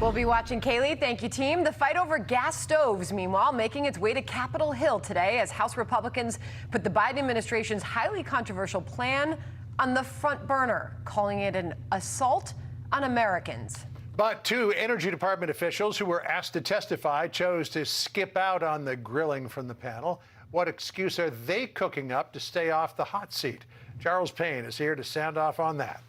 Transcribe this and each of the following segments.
We'll be watching Kaylee. Thank you, team. The fight over gas stoves, meanwhile, making its way to Capitol Hill today as House Republicans put the Biden administration's highly controversial plan on the front burner, calling it an assault on Americans. But two Energy Department officials who were asked to testify chose to skip out on the grilling from the panel. What excuse are they cooking up to stay off the hot seat? Charles Payne is here to sound off on that.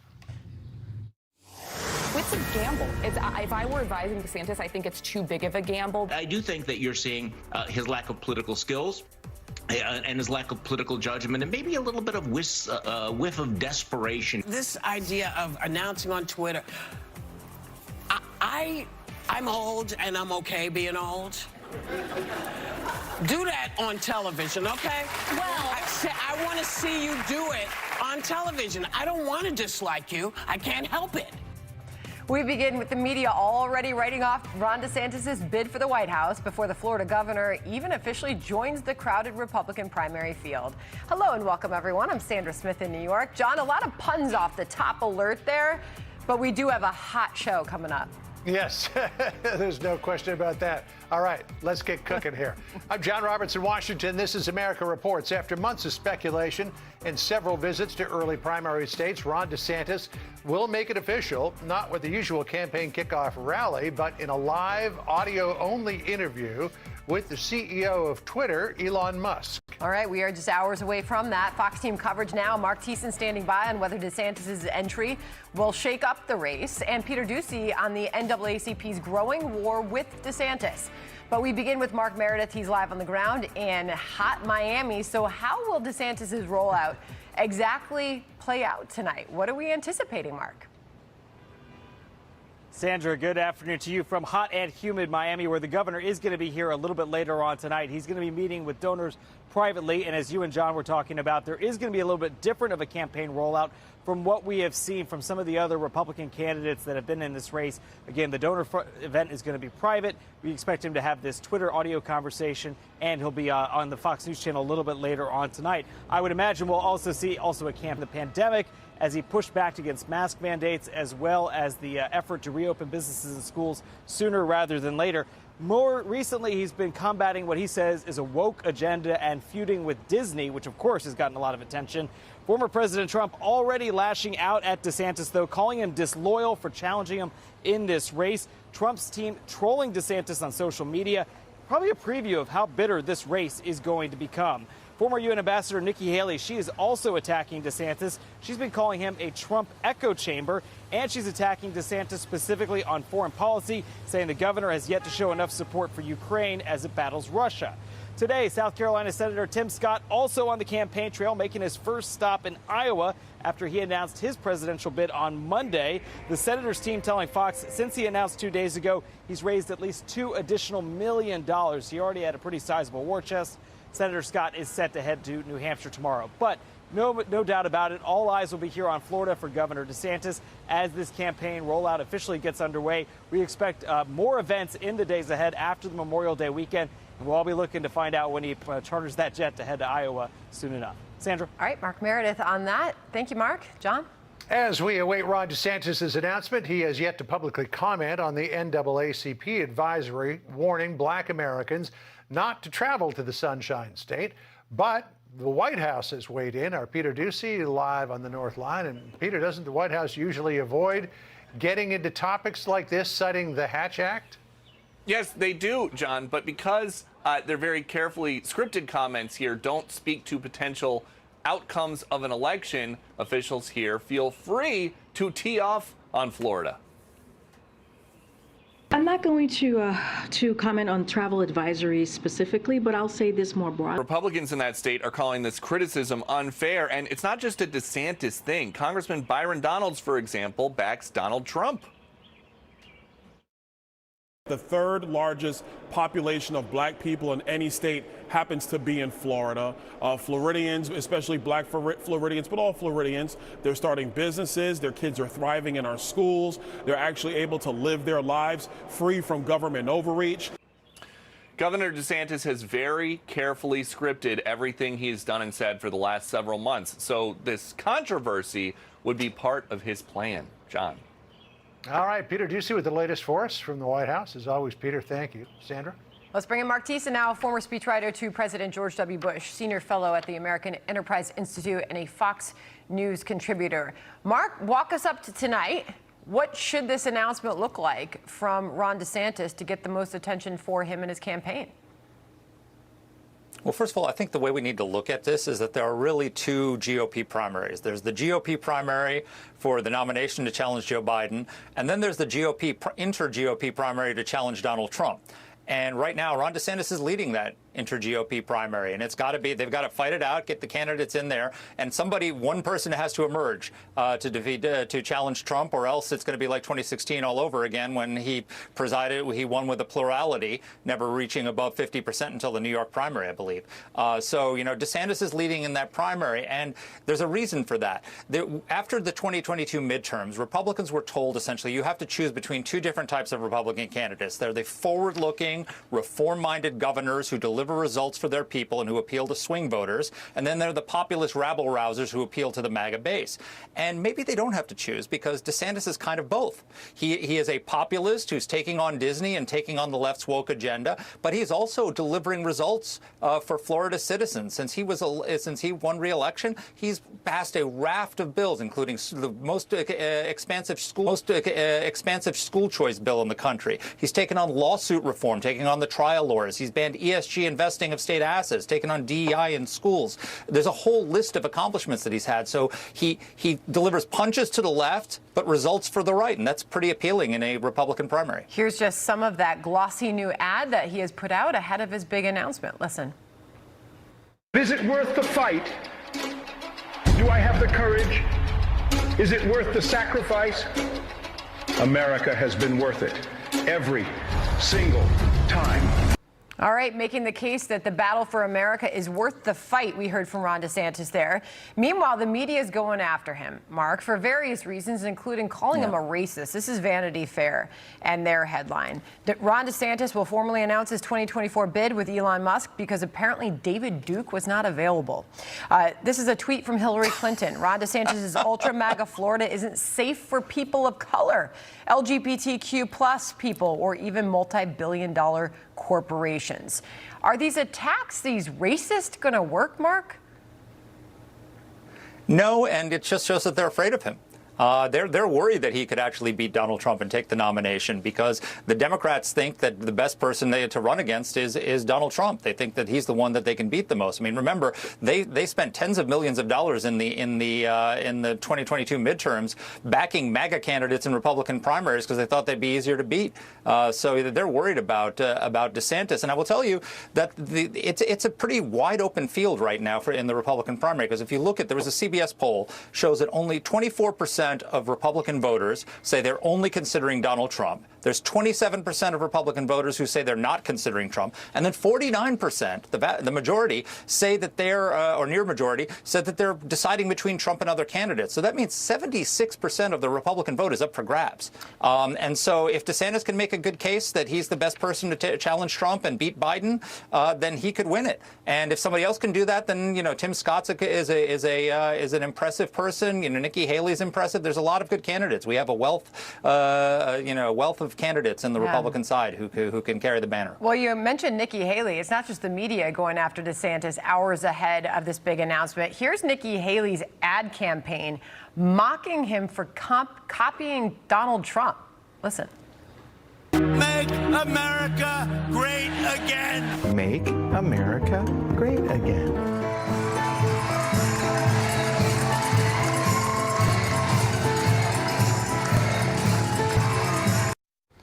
It's a gamble. If I were advising DeSantis, I think it's too big of a gamble. I do think that you're seeing his lack of political skills and his lack of political judgment and maybe a little bit of whiff of desperation. This idea of announcing on Twitter, I'm old and I'm okay being old. Do that on television, okay? Well, I want to see you do it on television. I don't want to dislike you. I can't help it. We begin with the media already writing off Ron DeSantis' bid for the White House before the Florida governor even officially joins the crowded Republican primary field. Hello and welcome, everyone. I'm Sandra Smith in New York. John, a lot of puns off the top alert there, but we do have a hot show coming up. Yes, there's no question about that. All right, let's get cooking here. I'm John Roberts in Washington. This is America Reports. After months of speculation and several visits to early primary states, Ron DeSantis will make it official, not with the usual campaign kickoff rally, but in a live audio-only interview with the CEO of Twitter, Elon Musk. All right, we are just hours away from that. Fox team coverage now. Mark Thiessen standing by on whether DeSantis' entry will shake up the race, and Peter Doocy on the NAACP's growing war with DeSantis. But we begin with Mark Meredith. He's live on the ground in hot Miami. So how will DeSantis' rollout exactly play out tonight? What are we anticipating, Mark? Sandra, good afternoon to you from hot and humid Miami, where the governor is going to be here a little bit later on tonight. He's going to be meeting with donors privately, and as you and John were talking about, there is going to be a little bit different of a campaign rollout from what we have seen from some of the other Republican candidates that have been in this race. Again, the donor event is going to be private. We expect him to have this Twitter audio conversation, and he'll be on the Fox News channel a little bit later on tonight. I would imagine we'll also see a camp in the pandemic as he pushed back against mask mandates, as well as the effort to reopen businesses and schools sooner rather than later. More recently, he's been combating what he says is a woke agenda and feuding with Disney, which of course has gotten a lot of attention. Former President Trump already lashing out at DeSantis, though, calling him disloyal for challenging him in this race. Trump's team trolling DeSantis on social media. Probably a preview of how bitter this race is going to become. Former UN Ambassador Nikki Haley, she is also attacking DeSantis. She's been calling him a Trump echo chamber, and she's attacking DeSantis specifically on foreign policy, saying the governor has yet to show enough support for Ukraine as it battles Russia. Today, South Carolina Senator Tim Scott also on the campaign trail, making his first stop in Iowa after he announced his presidential bid on Monday. The senator's team telling Fox since he announced 2 days ago, he's raised at least $2 additional million. He already had a pretty sizable war chest. Senator Scott is set to head to New Hampshire tomorrow. But no doubt about it, all eyes will be here on Florida for Governor DeSantis as this campaign rollout officially gets underway. We expect more events in the days ahead after the Memorial Day weekend. And we'll all be looking to find out when he charters that jet to head to Iowa soon enough. Sandra? All right, Mark Meredith on that. Thank you, Mark. John? As we await Ron DeSantis' announcement, he has yet to publicly comment on the NAACP advisory warning Black Americans not to travel to the Sunshine State. But the White House has weighed in. Our Peter Doocy live on the North Line. And Peter, doesn't the White House usually avoid getting into topics like this, citing the Hatch Act? Yes, they do, John, but because they're very carefully scripted comments here, don't speak to potential outcomes of an election, officials here feel free to tee off on Florida. I'm not going to comment on travel advisories specifically, but I'll say this more broadly. Republicans in that state are calling this criticism unfair, and it's not just a DeSantis thing. Congressman Byron Donalds, for example, backs Donald Trump. The third largest population of black people in any state happens to be in Florida. Floridians, especially black Floridians, but all Floridians, they're starting businesses. Their kids are thriving in our schools. They're actually able to live their lives free from government overreach. Governor DeSantis has very carefully scripted everything he's done and said for the last several months. So this controversy would be part of his plan. John. All right, Peter Ducey with the latest for us from the White House. As always, Peter, thank you. Sandra? Let's bring in Mark Thiessen now, former speechwriter to President George W. Bush, senior fellow at the American Enterprise Institute, and a Fox News contributor. Mark, walk us up to tonight. What should this announcement look like from Ron DeSantis to get the most attention for him and his campaign? Well, first of all, I think the way we need to look at this is that there are really two GOP primaries. There's the GOP primary for the nomination to challenge Joe Biden, and then there's the inter-GOP primary to challenge Donald Trump. And right now, Ron DeSantis is leading that inter-GOP primary, and it's got to be, they've got to fight it out, get the candidates in there, and one person has to emerge to challenge Trump, or else it's going to be like 2016 all over again when he won with a plurality, never reaching above 50% until the New York primary, I believe. So, DeSantis is leading in that primary, and there's a reason for that. After the 2022 midterms, Republicans were told essentially you have to choose between two different types of Republican candidates. They're the forward-looking, reform-minded governors who deliver results for their people and who appeal to swing voters, and then they're the populist rabble-rousers who appeal to the MAGA base. And maybe they don't have to choose, because DeSantis is kind of both. He is a populist who's taking on Disney and taking on the left's woke agenda, but he's also delivering results for Florida citizens. Since he won re-election, he's passed a raft of bills, including the most expansive school choice bill in the country. He's taken on lawsuit reform, taking on the trial lawyers. He's banned ESG investing of state assets, taken on DEI in schools. There's a whole list of accomplishments that he's had. So he delivers punches to the left, but results for the right, and that's pretty appealing in a Republican primary. Here's just some of that glossy new ad that he has put out ahead of his big announcement. Listen. Is it worth the fight? Do I have the courage? Is it worth the sacrifice? America has been worth it every single time. All right, making the case that the battle for America is worth the fight, we heard from Ron DeSantis there. Meanwhile, the media is going after him, Mark, for various reasons, including calling him a racist. This is Vanity Fair and their headline. Ron DeSantis will formally announce his 2024 bid with Elon Musk because apparently David Duke was not available. This is a tweet from Hillary Clinton. Ron DeSantis' ultra-MAGA Florida isn't safe for people of color, LGBTQ plus people, or even multi-billion-dollar corporations. Are these attacks, these racist, going to work, Mark? No, and it just shows that they're afraid of him. They're worried that he could actually beat Donald Trump and take the nomination, because the Democrats think that the best person to run against is Donald Trump. They think that he's the one that they can beat the most. I mean, remember, they spent tens of millions of dollars in the 2022 midterms backing MAGA candidates in Republican primaries because they thought they'd be easier to beat. So they're worried about DeSantis. And I will tell you that it's a pretty wide open field right now in the Republican primary, because if you look at, there was a CBS poll shows that only 24% of Republican voters say they're only considering Donald Trump. There's 27% of Republican voters who say they're not considering Trump. And then 49%, the majority, say that or near majority, said that they're deciding between Trump and other candidates. So that means 76% of the Republican vote is up for grabs. And so if DeSantis can make a good case that he's the best person to challenge Trump and beat Biden, then he could win it. And if somebody else can do that, then, Tim Scott's is an impressive person. Nikki Haley's impressive. There's a lot of good candidates. We have a wealth of candidates in the Republican side who can carry the banner. Well, you mentioned Nikki Haley. It's not just the media going after DeSantis hours ahead of this big announcement. Here's Nikki Haley's ad campaign mocking him for copying Donald Trump. Listen. Make America great again. Make America great again.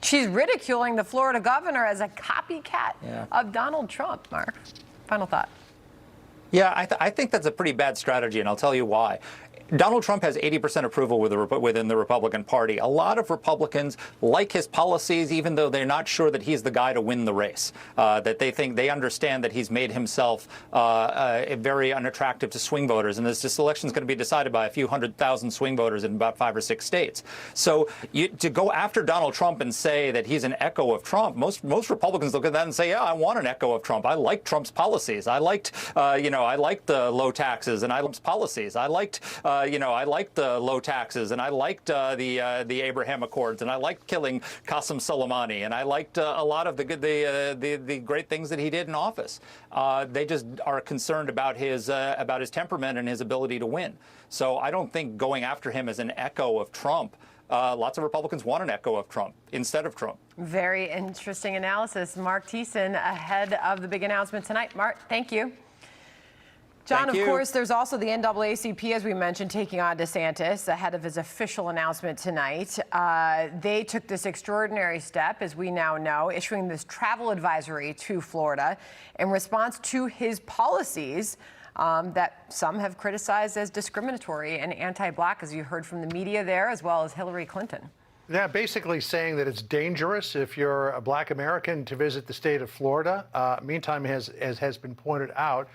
She's ridiculing the Florida governor as a copycat of Donald Trump, Mark. Final thought. Yeah, I think that's a pretty bad strategy, and I'll tell you why. Donald Trump has 80% approval within the Republican Party. A lot of Republicans like his policies, even though they're not sure that he's the guy to win the race. That they understand that he's made himself very unattractive to swing voters, and this election is going to be decided by a few 100,000 swing voters in about 5 or 6 states. So to go after Donald Trump and say that he's an echo of Trump, most Republicans look at that and say, yeah, I want an echo of Trump. I like Trump's policies. I liked the low taxes, and I liked Trump's policies. I liked I liked low taxes, and I liked the Abraham Accords, and I liked killing Qasem Soleimani, and I liked a lot of the great things that he did in office. They just are concerned about his temperament and his ability to win. So I don't think going after him as an echo of Trump. Lots of Republicans want an echo of Trump instead of Trump. Very interesting analysis. Mark Thiessen ahead of the big announcement tonight. Mark, thank you. John, of course, there's also the NAACP, as we mentioned, taking on DeSantis ahead of his official announcement tonight. They took this extraordinary step, as we now know, issuing this travel advisory to Florida in response to his policies that some have criticized as discriminatory and anti-black, as you heard from the media there, as well as Hillary Clinton. Yeah, basically saying that it's dangerous if you're a black American to visit the state of Florida. Meantime, as has been pointed out,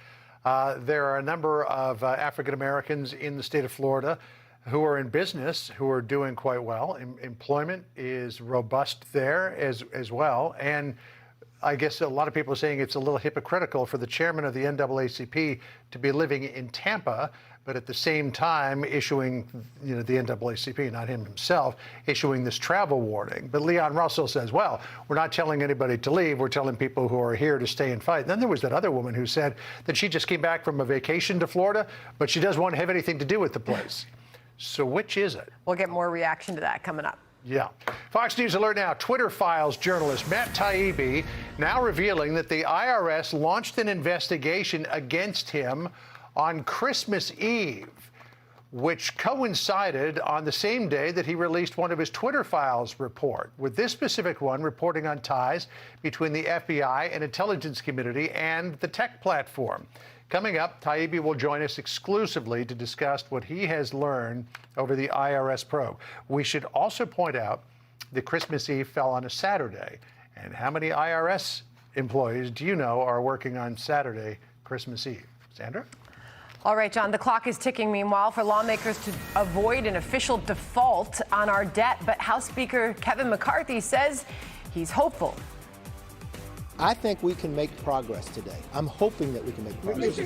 there are a number of African Americans in the state of Florida who are in business, who are doing quite well. Employment is robust there as well. And I guess a lot of people are saying it's a little hypocritical for the chairman of the NAACP to be living in Tampa, but at the same time issuing, the NAACP, not him himself, issuing this travel warning. But Leon Russell says, well, we're not telling anybody to leave. We're telling people who are here to stay and fight. And then there was that other woman who said that she just came back from a vacation to Florida, but she doesn't want to have anything to do with the place. So which is it? We'll get more reaction to that coming up. Yeah. Fox News Alert now. Twitter Files journalist Matt Taibbi now revealing that the IRS launched an investigation against him on Christmas Eve, which coincided on the same day that he released one of his Twitter Files report, with this specific one reporting on ties between the FBI and intelligence community and the tech platform. Coming up, Taibbi will join us exclusively to discuss what he has learned over the IRS probe. We should also point out that Christmas Eve fell on a Saturday. And how many IRS employees do you know are working on Saturday, Christmas Eve? Sandra? All right, John, the clock is ticking, meanwhile, for lawmakers to avoid an official default on our debt. But House Speaker Kevin McCarthy says he's hopeful. I think we can make progress today. I'm hoping that we can make progress.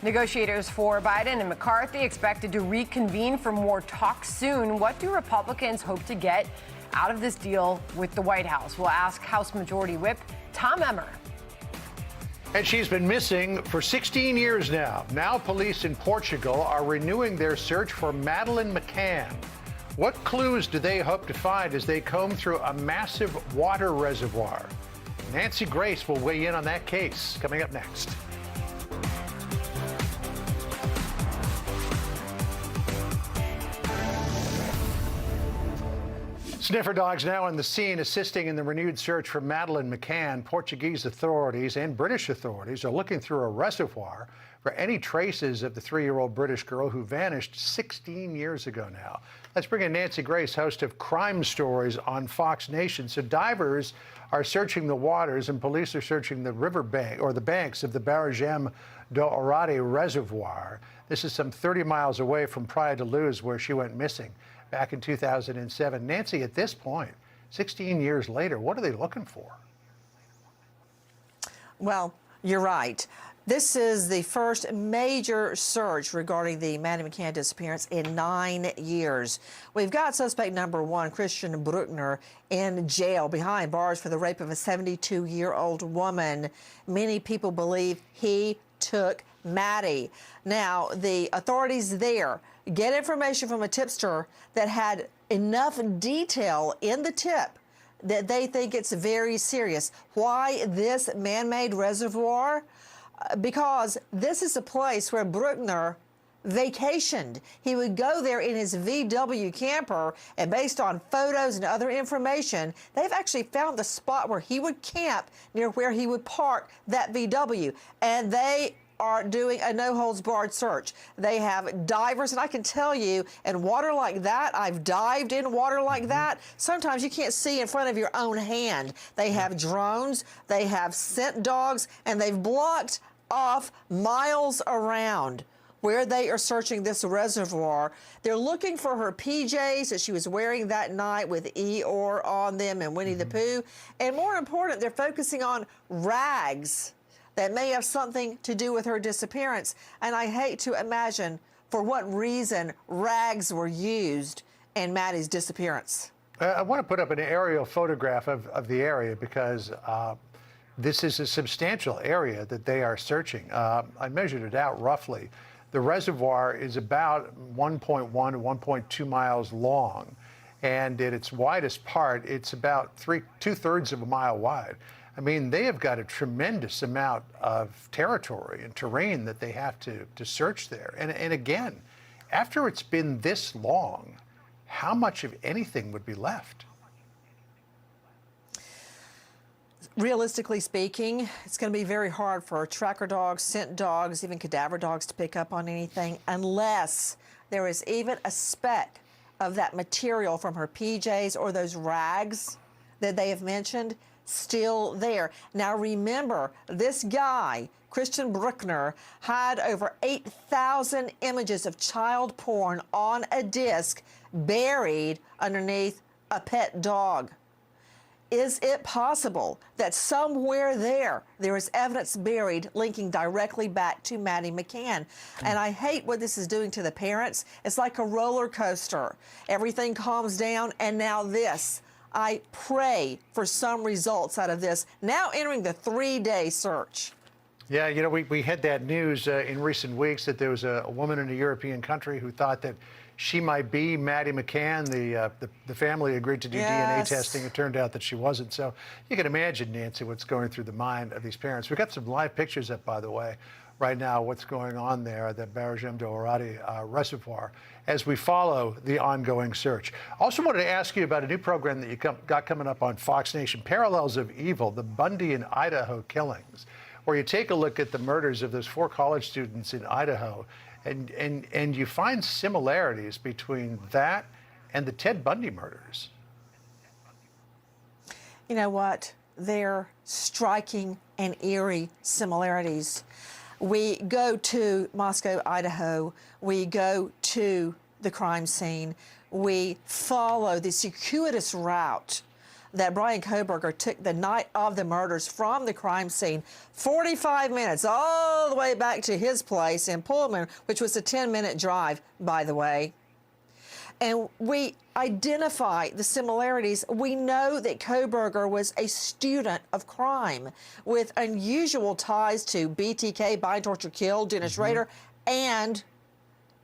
Negotiators for Biden and McCarthy expected to reconvene for more talks soon. What do Republicans hope to get out of this deal with the White House? We'll ask House Majority Whip Tom Emmer. And she's been missing for 16 years now. Now police in Portugal are renewing their search for Madeleine McCann. What clues do they hope to find as they comb through a massive water reservoir? Nancy Grace will weigh in on that case coming up next. Sniffer dogs now on the scene assisting in the renewed search for Madeleine McCann. Portuguese authorities and British authorities are looking through a reservoir for any traces of the 3-year-old British girl who vanished 16 years ago now. Let's bring in Nancy Grace, host of Crime Stories on Fox Nation. So divers are searching the waters and police are searching the riverbank or the banks of the Barragem do Orade Reservoir. This is some 30 miles away from Praia de Luz, where she went missing back in 2007. Nancy, at this point, 16 years later, what are they looking for? Well, you're right. This is the first major search regarding the Madeleine McCann disappearance in 9 years. We've got suspect number 1, Christian Bruckner, in jail behind bars for the rape of a 72-year-old woman. Many people believe he took Maddie. Now, the authorities there get information from a tipster that had enough detail in the tip that they think it's very serious. Why this man-made reservoir? Because this is a place where Bruckner vacationed. He would go there in his VW camper, and based on photos and other information, they've actually found the spot where he would camp near where he would park that VW. And they are doing a no-holds-barred search. They have divers, and I can tell you, in water like that, I've dived in water like that, sometimes you can't see in front of your own hand. They have drones, they have scent dogs, and they've blocked off miles around where they are searching this reservoir. They're looking for her PJs that she was wearing that night with Eeyore on them and Winnie the Pooh. And more important, they're focusing on rags that may have something to do with her disappearance. And I hate to imagine for what reason rags were used in Maddie's disappearance. I want to put up an aerial photograph of the area because this is a substantial area that they are searching. I measured it out roughly. The reservoir is about 1.1 to 1.2 miles long, and at its widest part, it's about two-thirds of a mile wide. I mean, they have got a tremendous amount of territory and terrain that they have to search there. And again, after it's been this long, how much of anything would be left? Realistically speaking, it's going to be very hard for tracker dogs, scent dogs, even cadaver dogs to pick up on anything unless there is even a speck of that material from her PJs or those rags that they have mentioned still there. Now remember, this guy, Christian Bruckner, had over 8,000 images of child porn on a disc buried underneath a pet dog. Is it possible that somewhere there is evidence buried linking directly back to Maddie McCann? And I hate what this is doing to the parents. It's like a roller coaster. Everything calms down, and now this. I pray for some results out of this, now entering the 3-day search. Yeah, you know, we had that news in recent weeks that there was a woman in a European country who thought that she might be Maddie McCann. The family agreed to do DNA testing. It turned out that she wasn't. So you can imagine, Nancy, what's going through the mind of these parents. We've got some live pictures up, by the way, right now, what's going on there at the Baier Dorati reservoir as we follow the ongoing search. Also wanted to ask you about a new program that you got coming up on Fox Nation, Parallels of Evil, the Bundy and Idaho killings, where you take a look at the murders of those 4 college students in Idaho, and you find similarities between that and the Ted Bundy murders. You know what? They're striking and eerie similarities. We go to Moscow, Idaho. We go to the crime scene. We follow the circuitous route that Brian Kohberger took the night of the murders from the crime scene, 45 minutes all the way back to his place in Pullman, which was a 10-minute drive, by the way. And we identify the similarities. We know that Kohberger was a student of crime with unusual ties to BTK, Bind, Torture, Kill, Dennis Rader, and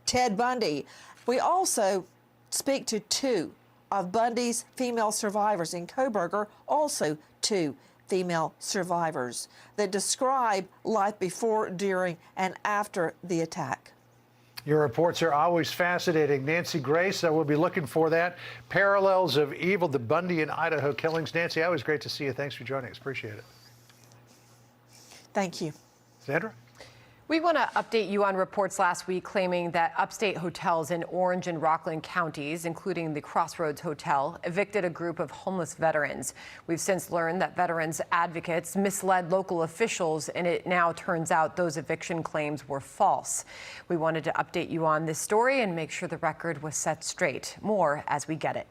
Ted Bundy. We also speak to 2 of Bundy's female survivors, and Kohberger also 2 female survivors that describe life before, during, and after the attack. Your reports are always fascinating. Nancy Grace, we'll be looking for that. Parallels of Evil, the Bundy and Idaho killings. Nancy, always great to see you. Thanks for joining us. Appreciate it. Thank you. Sandra? We want to update you on reports last week claiming that upstate hotels in Orange and Rockland counties, including the Crossroads Hotel, evicted a group of homeless veterans. We've since learned that veterans advocates misled local officials, and it now turns out those eviction claims were false. We wanted to update you on this story and make sure the record was set straight. More as we get it.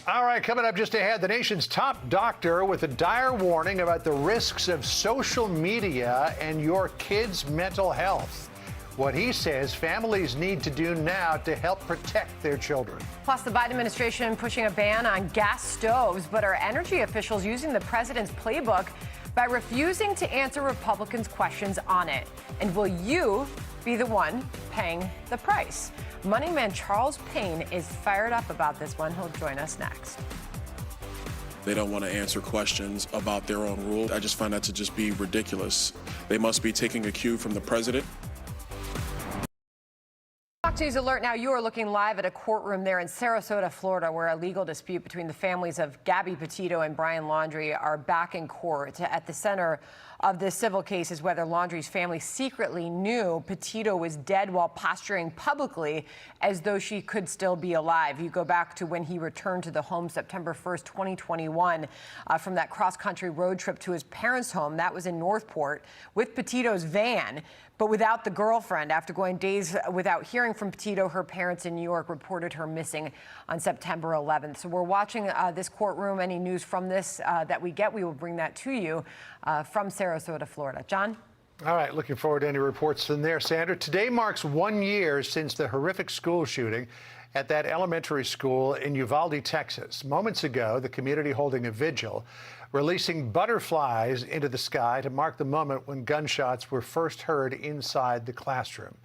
All right, coming up just ahead, the nation's top doctor with a dire warning about the risks of social media and your kids' mental health. What he says families need to do now to help protect their children. Plus, the Biden administration pushing a ban on gas stoves, but are energy officials using the president's playbook by refusing to answer Republicans' questions on it? And will you be the one paying the price? Money man Charles Payne is fired up about this one. He'll join us next. They don't want to answer questions about their own rule. I just find that to just be ridiculous. They must be taking a cue from the president. Fox News Alert now. You are looking live at a courtroom there in Sarasota, Florida, where a legal dispute between the families of Gabby Petito and Brian Laundrie are back in court. At the center of this civil case is whether Laundrie's family secretly knew Petito was dead while posturing publicly as though she could still be alive. You go back to when he returned to the home September 1st, 2021, from that cross-country road trip to his parents' home. That was in Northport with Petito's van, but without the girlfriend. After going days without hearing from Petito, her parents in New York reported her missing on September 11th. So we're watching this courtroom. Any news from this that we get, we will bring that to you from Sarasota, Florida. John? All right, looking forward to any reports from there, Sandra. Today marks 1 year since the horrific school shooting at that elementary school in Uvalde, Texas. Moments ago, the community holding a vigil, releasing butterflies into the sky to mark the moment when gunshots were first heard inside the classroom.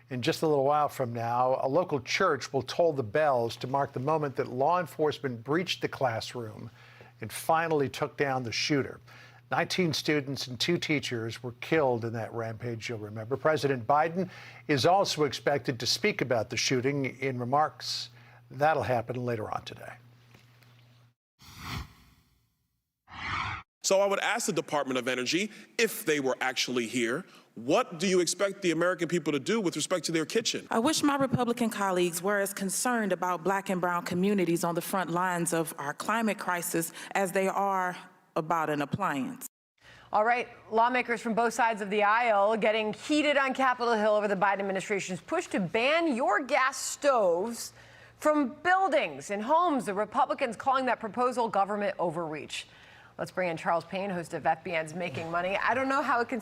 In just a little while from now, a local church will toll the bells to mark the moment that law enforcement breached the classroom and finally took down the shooter. 19 students and 2 teachers were killed in that rampage, you'll remember. President Biden is also expected to speak about the shooting in remarks. That'll happen later on today. So I would ask the Department of Energy, if they were actually here, what do you expect the American people to do with respect to their kitchen? I wish my Republican colleagues were as concerned about Black and brown communities on the front lines of our climate crisis as they are about an appliance. All right, lawmakers from both sides of the aisle getting heated on Capitol Hill over the Biden administration's push to ban your gas stoves from buildings and homes. The Republicans calling that proposal government overreach. Let's bring in Charles Payne, host of FBN's Making Money. I don't know how it can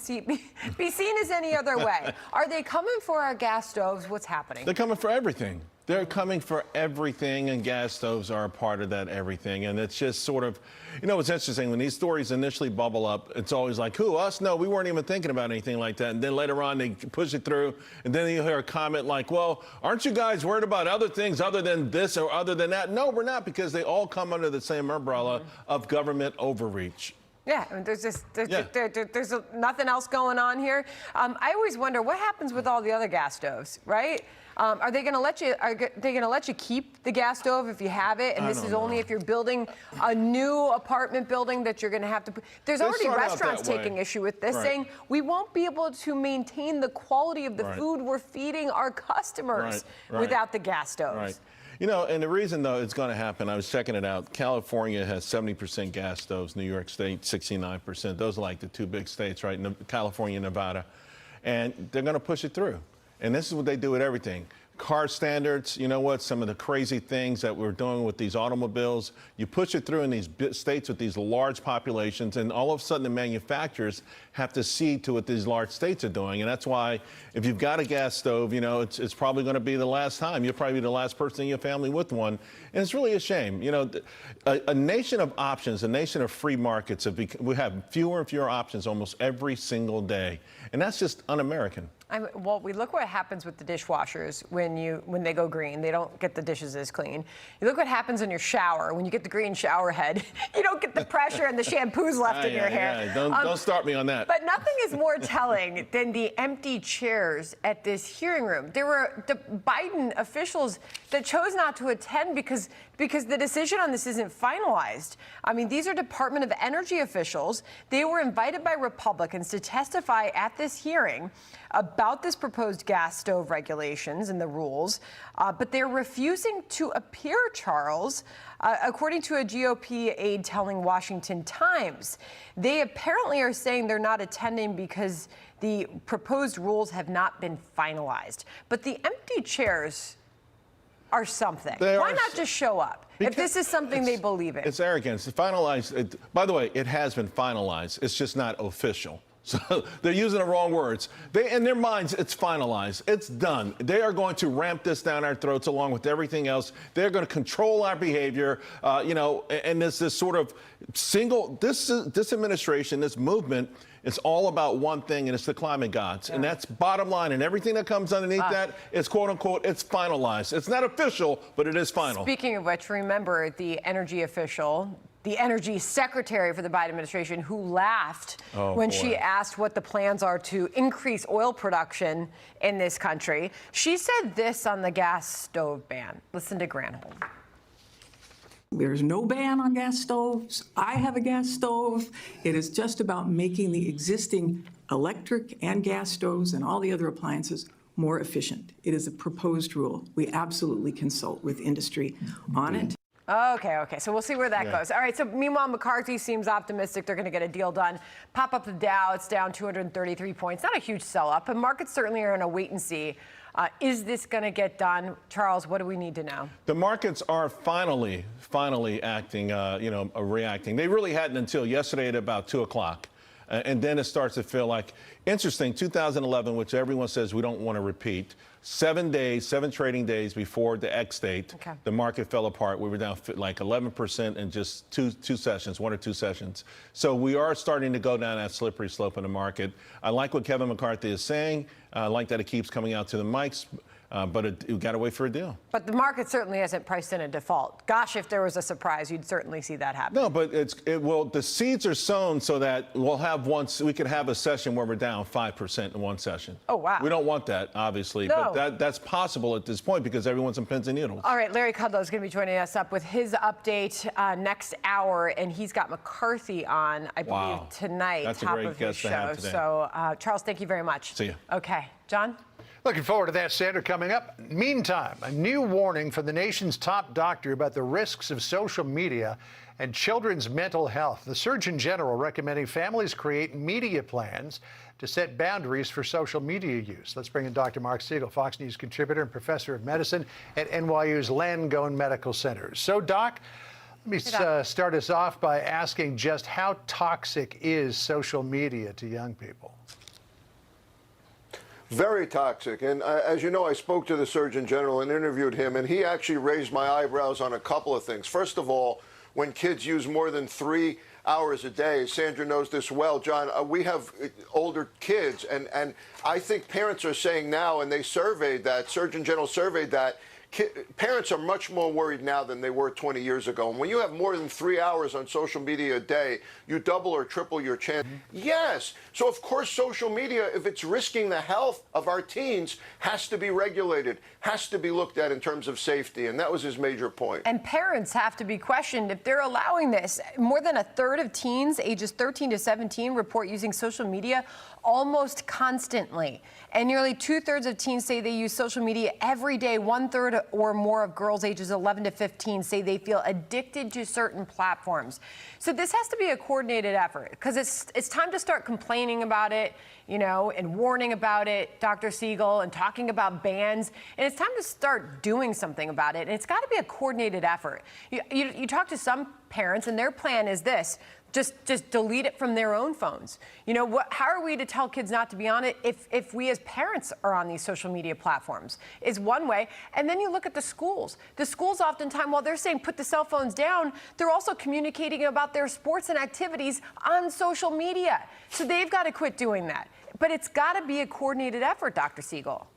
be seen as any other way. Are they coming for our gas stoves? What's happening? They're coming for everything. They're coming for everything, and gas stoves are a part of that everything. And it's just sort of, you know, it's interesting. When these stories initially bubble up, it's always like, who, us? No, we weren't even thinking about anything like that. And then later on, they push it through. And then you'll hear a comment like, well, aren't you guys worried about other things other than this or other than that? No, we're not, because they all come under the same umbrella of government overreach. Yeah, I mean, there's nothing else going on here. I always wonder what happens with all the other gas stoves, right? Are they going to let you? Are they going to let you keep the gas stove if you have it? And this is only if you're building a new apartment building that you're going to have to. There's already restaurants taking issue with this, saying we won't be able to maintain the quality of the food we're feeding our customers without the gas stoves. Right. You know, and the reason, though, it's going to happen, I was checking it out. California has 70% gas stoves. New York State, 69%. Those are like the 2 big states, right? California, Nevada. And they're going to push it through. And this is what they do with everything. Car standards, you know what, some of the crazy things that we're doing with these automobiles, you push it through in these states with these large populations, and all of a sudden the manufacturers have to cede to what these large states are doing. And that's why if you've got a gas stove, you know, it's probably going to be the last time. You'll probably be the last person in your family with one. And it's really a shame. You know, a nation of options, a nation of free markets, we have fewer and fewer options almost every single day. And that's just un-American. Well, we look what happens with the dishwashers when they go green. They don't get the dishes as clean. You look what happens in your shower when you get the green shower head. You don't get the pressure and the shampoo's left in your hair. Don't start me on that. But nothing is more telling than the empty chairs at this hearing room. There were the Biden officials that chose not to attend because the decision on this isn't finalized. I mean, these are Department of Energy officials. They were invited by Republicans to testify at this hearing about this proposed gas stove regulations and the rules, but they're refusing to appear, Charles, according to a GOP aide telling Washington Times. They apparently are saying they're not attending because the proposed rules have not been finalized. But the empty chairs are something. Why not just show up if this is something they believe in? It's arrogance. It's finalized. By the way, it has been finalized. It's just not official. So they're using the wrong words. In their minds, it's finalized. It's done. They are going to ramp this down our throats along with everything else. They're going to control our behavior, you know, and this sort of this administration, this movement, is all about one thing, and it's the climate gods. And that's bottom line. And everything that comes underneath that is, quote unquote, it's finalized. It's not official, but it is final. Speaking of which, remember the energy official, the energy secretary for the Biden administration, who laughed when she asked what the plans are to increase oil production in this country. She said this on the gas stove ban. Listen to Granholm. There's no ban on gas stoves. I have a gas stove. It is just about making the existing electric and gas stoves and all the other appliances more efficient. It is a proposed rule. We absolutely consult with industry on it. Okay. So we'll see where that goes. All right. So meanwhile, McCarthy seems optimistic they're going to get a deal done. Pop up the Dow. It's down 233 points. Not a huge sell-up, but markets certainly are in a wait and see. Is this going to get done? Charles, what do we need to know? The markets are finally acting, reacting. They really hadn't until yesterday at about 2 o'clock. And then it starts to feel like, interesting, 2011, which everyone says we don't want to repeat, 7 trading days before the X date, the market fell apart. We were down like 11% in just two sessions, 1 or 2 sessions. So we are starting to go down that slippery slope in the market. I like what Kevin McCarthy is saying. I like that it keeps coming out to the mics. But you got to wait for a deal. But the market certainly hasn't priced in a default. Gosh, if there was a surprise, you'd certainly see that happen. No, but the seeds are sown so that we could have a session where we're down 5% in one session. Oh, wow. We don't want that, obviously, No. but that's possible at this point because everyone's on pins and needles. All right, Larry Kudlow is going to be joining us up with his update next hour, and he's got McCarthy on, I believe, tonight, That's a top great of his guest to show. have today. So, Charles, thank you very much. See you. Okay, John? Looking forward to that, Sandra, coming up. Meantime, a new warning from the nation's top doctor about the risks of social media and children's mental health. The Surgeon General recommending families create media plans to set boundaries for social media use. Let's bring in Dr. Mark Siegel, Fox News contributor and professor of medicine at NYU's Langone Medical Center. So, Doc, let me start us off by asking just how toxic is social media to young people? Very toxic. And as you know, I spoke to the Surgeon General and interviewed him, and he actually raised my eyebrows on a couple of things. First of all, when kids use more than 3 hours a day, Sandra knows this well, John, we have older kids, and I think parents are saying now, and they surveyed that, Surgeon General surveyed that, parents are much more worried now than they were 20 years ago. And when you have more than 3 hours on social media a day, you double or triple your chance. Yes. So, of course, social media, if it's risking the health of our teens, has to be regulated, has to be looked at in terms of safety. And that was his major point. And parents have to be questioned if they're allowing this. More than a third of teens ages 13 to 17 report using social media almost constantly. And nearly 2/3 of teens say they use social media every day. 1/3 or more of girls ages 11 to 15 say they feel addicted to certain platforms. So this has to be a coordinated effort because it's time to start complaining about it, you know, and warning about it, Dr. Siegel, and talking about bans. And it's time to start doing something about it. And it's got to be a coordinated effort. You talk to some parents and their plan is this. Just delete it from their own phones. You know, how are we to tell kids not to be on it if we as parents are on these social media platforms is one way. And then you look at the schools. The schools oftentimes, while they're saying put the cell phones down, they're also communicating about their sports and activities on social media. So they've got to quit doing that. But it's got to be a coordinated effort, Dr. Siegel.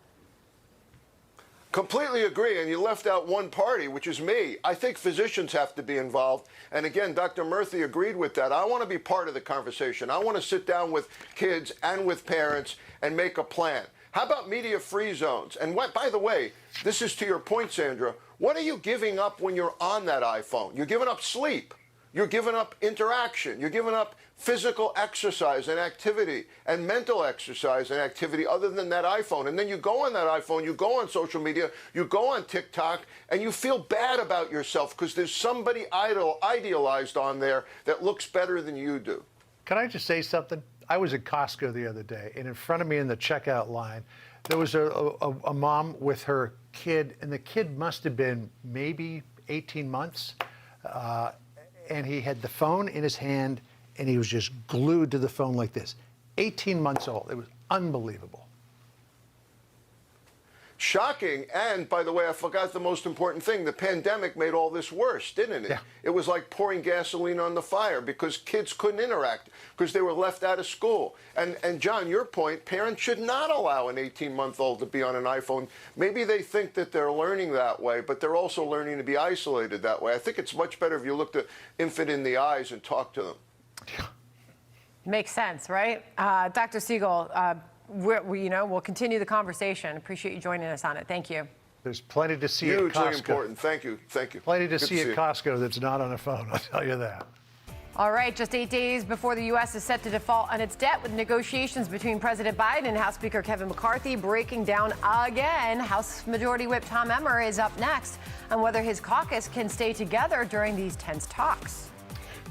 Completely agree, and you left out one party, which is me. I think physicians have to be involved. And again, Dr. Murthy agreed with that. I want to be part of the conversation. I want to sit down with kids and with parents and make a plan. How about media-free zones? And what, by the way, this is to your point, Sandra, what are you giving up when you're on that iPhone? You're giving up sleep. You're giving up interaction. You're giving up physical exercise and activity and mental exercise and activity other than that iPhone. And then you go on that iPhone, you go on social media, you go on TikTok, and you feel bad about yourself because there's somebody idealized on there that looks better than you do. Can I just say something? I was at Costco the other day, and in front of me in the checkout line, there was a mom with her kid, and the kid must have been maybe 18 months. And he had the phone in his hand, and he was just glued to the phone like this. 18 months old. It was unbelievable. Shocking. And, by the way, I forgot the most important thing. The pandemic made all this worse, didn't it? Yeah. It was like pouring gasoline on the fire because kids couldn't interact because they were left out of school. And John, your point, parents should not allow an 18-month-old to be on an iPhone. Maybe they think that they're learning that way, but they're also learning to be isolated that way. I think it's much better if you look the infant in the eyes and talk to them. Makes sense, right? Dr. Siegel, we'll continue the conversation. Appreciate you joining us on it. Thank you. There's plenty to see at Costco. Hugely important. Thank you. Thank you. Plenty to see at Costco that's not on a phone, I'll tell you that. All right, just 8 days before the U.S. is set to default on its debt with negotiations between President Biden and House Speaker Kevin McCarthy breaking down again. House Majority Whip Tom Emmer is up next on whether his caucus can stay together during these tense talks.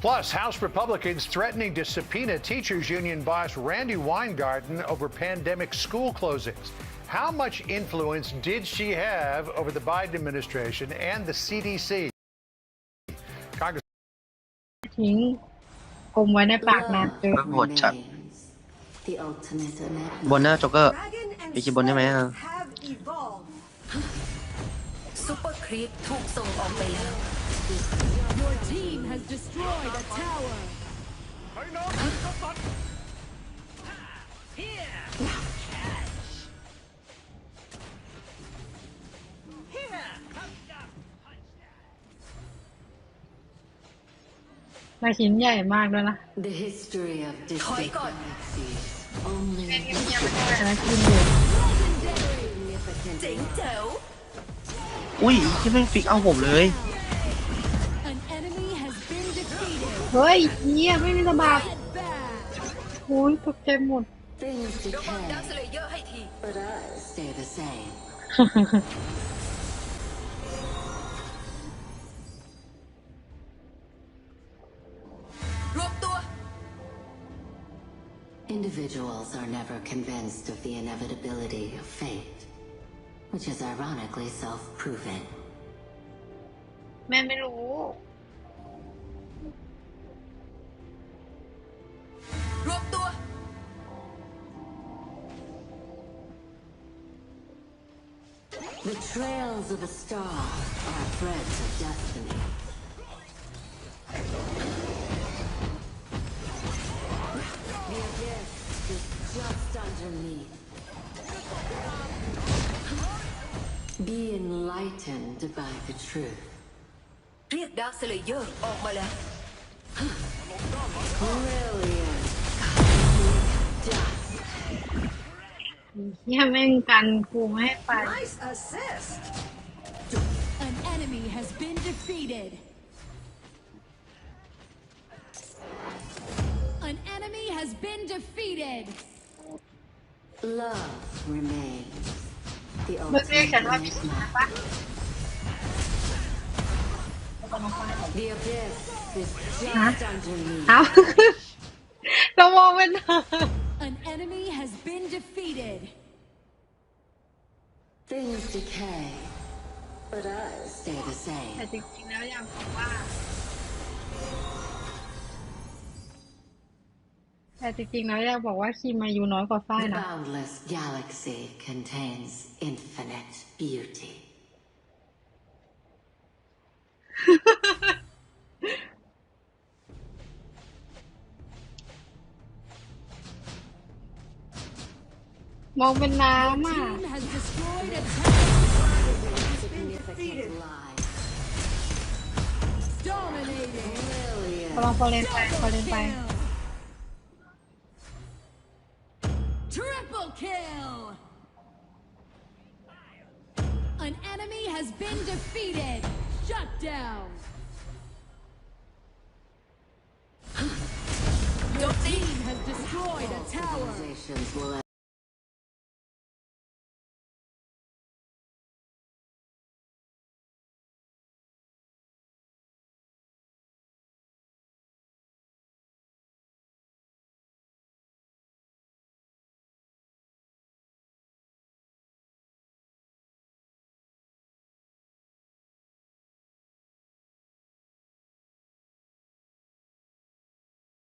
Plus, House Republicans threatening to subpoena teachers union boss Randy Weingarten over pandemic school closings. How much influence did she have over the Biden administration and the CDC? Congress. กลมไว้ในปากนานเกิน โหดจัดบนหน้าจ็อกเกอร์ไปคิดบนได้ไหมอ่ะ ซุปเปอร์ครีปถูกส่งออกไปแล้ว Your team has destroyed a tower. Here. มาชิ้นใหญ่มากด้วยนะ The history of ถอยก่อน แต่กินอยู่ เจ๋งเจ๋ว อุ้ยที่แม่งฟิกเอาผมเลย An enemy has been defeated. เฮ้ยเหี้ยไม่มีสะบัดโอ้ยตกใจหมด ระวังดักสเลเยอร์ให้ที But I stay the same. รวมตัว Individuals are never convinced of the inevitability of fate, which is ironically self-proven. แม่ไม่รู้ รวมตัว The trails of a star are threads of destiny. The abyss is just underneath. Be enlightened by the truth. เรียกดักสเลเยอร์ออกมาแล้ว Brilliant. Dust. เหี้ยแม่งกันกูไม่ให้ไป Nice assist. An enemy has been defeated. An enemy has been defeated. Love remains. The เมื่อเรียกฉันว่า ultimate พี่สาวปะ The abyss is Hả? just underneath. เอ้า เรามองเป็น An enemy has been defeated. Things decay, but I stay the แต่ same. จริงๆแล้วอยากบอกว่าคิมอายุน้อยกว่าฝ้าย The นะ boundless galaxy contains infinite beauty. มองเป็นน้ำอ่ะ Team has destroyed a tower. Significant lie. Dominating. ลองพอเลนไปพอเลนไป Triple kill. An enemy has been defeated. Shut down. Your team has destroyed a tower. Civilizations will